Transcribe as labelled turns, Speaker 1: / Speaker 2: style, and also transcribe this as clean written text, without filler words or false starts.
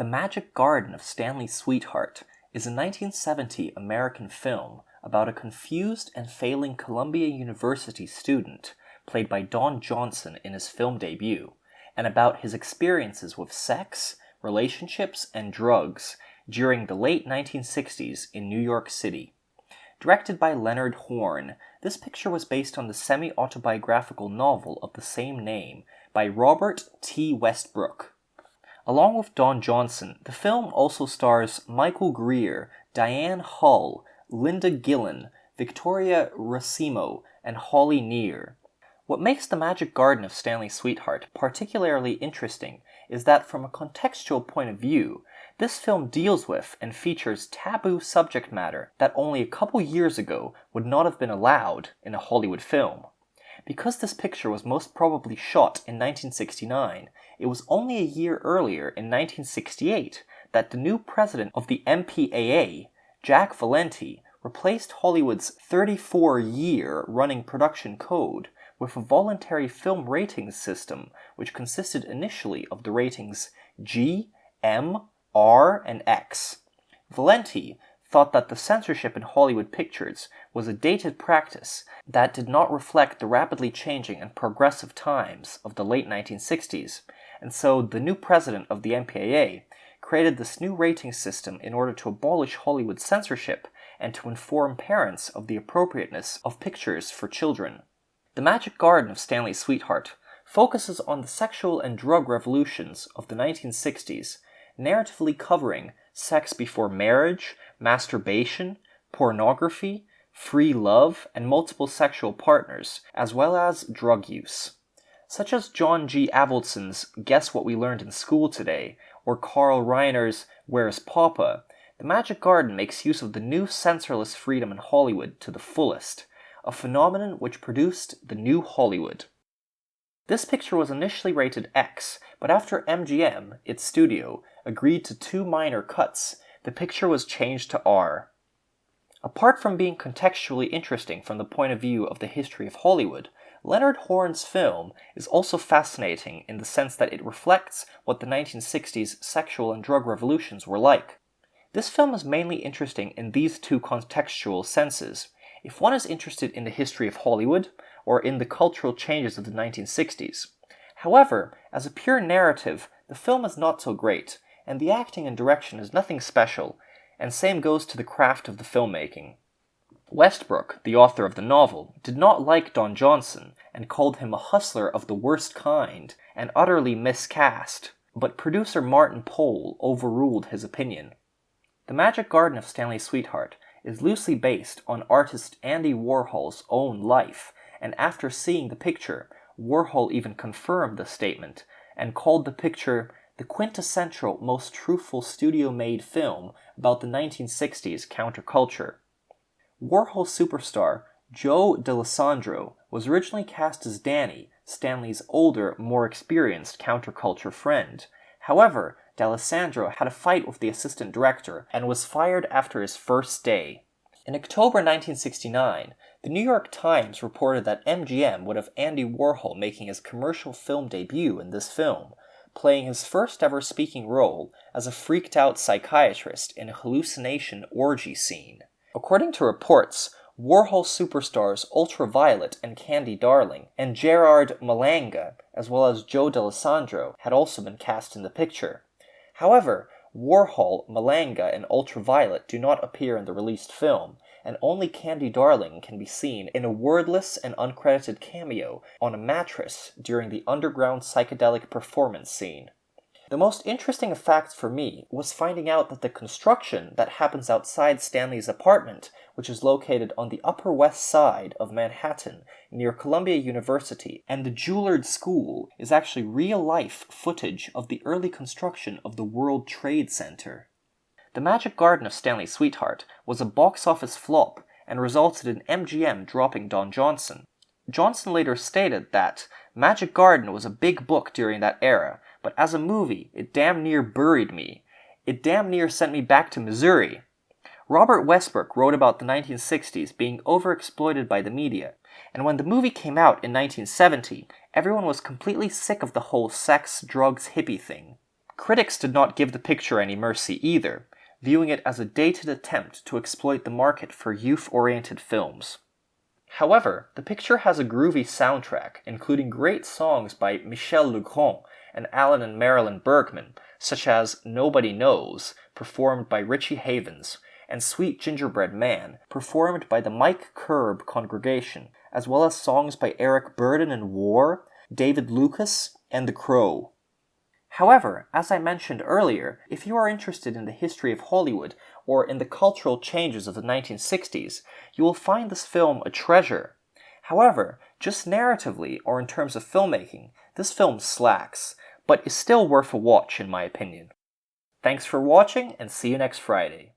Speaker 1: The Magic Garden of Stanley's Sweetheart is a 1970 American film about a confused and failing Columbia University student, played by Don Johnson in his film debut, and about his experiences with sex, relationships, and drugs during the late 1960s in New York City. Directed by Leonard Horn, this picture was based on the semi-autobiographical novel of the same name by Robert T. Westbrook. Along with Don Johnson, the film also stars Michael Greer, Diane Hull, Linda Gillen, Victoria Racimo, and Holly Near. What makes The Magic Garden of Stanley's Sweetheart particularly interesting is that from a contextual point of view, this film deals with and features taboo subject matter that only a couple years ago would not have been allowed in a Hollywood film. Because this picture was most probably shot in 1969, it was only a year earlier in 1968 that the new president of the MPAA, Jack Valenti, replaced Hollywood's 34-year running production code with a voluntary film ratings system which consisted initially of the ratings G, M, R, and X. Valenti thought that the censorship in Hollywood pictures was a dated practice that did not reflect the rapidly changing and progressive times of the late 1960s, and so the new president of the MPAA created this new rating system in order to abolish Hollywood censorship and to inform parents of the appropriateness of pictures for children. The Magic Garden of Stanley's Sweetheart focuses on the sexual and drug revolutions of the 1960s, narratively covering sex before marriage, masturbation, pornography, free love, and multiple sexual partners, as well as drug use. Such as John G. Avildsen's Guess What We Learned in School Today, or Carl Reiner's Where's Papa, The Magic Garden makes use of the new censorless freedom in Hollywood to the fullest, a phenomenon which produced the new Hollywood. This picture was initially rated X, but after MGM, its studio, agreed to 2 minor cuts, the picture was changed to R. Apart from being contextually interesting from the point of view of the history of Hollywood, Leonard Horn's film is also fascinating in the sense that it reflects what the 1960s sexual and drug revolutions were like. This film is mainly interesting in these 2 contextual senses. If one is interested in the history of Hollywood, or in the cultural changes of the 1960s. However, as a pure narrative, the film is not so great, and the acting and direction is nothing special, and same goes to the craft of the filmmaking. Westbrook, the author of the novel, did not like Don Johnson, and called him a hustler of the worst kind, and utterly miscast, but producer Martin Pohl overruled his opinion. The Magic Garden of Stanley's Sweetheart is loosely based on artist Andy Warhol's own life, and after seeing the picture, Warhol even confirmed the statement, and called the picture the quintessential, most truthful studio-made film about the 1960s counterculture. Warhol superstar Joe D'Alessandro was originally cast as Danny, Stanley's older, more experienced counterculture friend. However, D'Alessandro had a fight with the assistant director and was fired after his first day. In October 1969, the New York Times reported that MGM would have Andy Warhol making his commercial film debut in this film, playing his first ever speaking role as a freaked-out psychiatrist in a hallucination orgy scene. According to reports, Warhol superstars Ultraviolet and Candy Darling, and Gerard Malanga, as well as Joe D'Alessandro, had also been cast in the picture. However, Warhol, Malanga, and Ultraviolet do not appear in the released film, and only Candy Darling can be seen in a wordless and uncredited cameo on a mattress during the underground psychedelic performance scene. The most interesting fact for me was finding out that the construction that happens outside Stanley's apartment, which is located on the Upper West Side of Manhattan near Columbia University and the Juilliard School, is actually real-life footage of the early construction of the World Trade Center. The Magic Garden of Stanley's Sweetheart was a box office flop and resulted in MGM dropping Don Johnson. Johnson later stated that Magic Garden was a big book during that era, but as a movie, it damn near buried me. It damn near sent me back to Missouri. Robert Westbrook wrote about the 1960s being overexploited by the media, and when the movie came out in 1970, everyone was completely sick of the whole sex, drugs, hippie thing. Critics did not give the picture any mercy either, viewing it as a dated attempt to exploit the market for youth-oriented films. However, the picture has a groovy soundtrack, including great songs by Michel Legrand and Alan and Marilyn Bergman, such as Nobody Knows, performed by Richie Havens, and Sweet Gingerbread Man, performed by the Mike Curb Congregation, as well as songs by Eric Burdon and War, David Lucas, and The Crow. However, as I mentioned earlier, if you are interested in the history of Hollywood or in the cultural changes of the 1960s, you will find this film a treasure. However, just narratively or in terms of filmmaking, this film slacks, but is still worth a watch in my opinion. Thanks for watching and see you next Friday.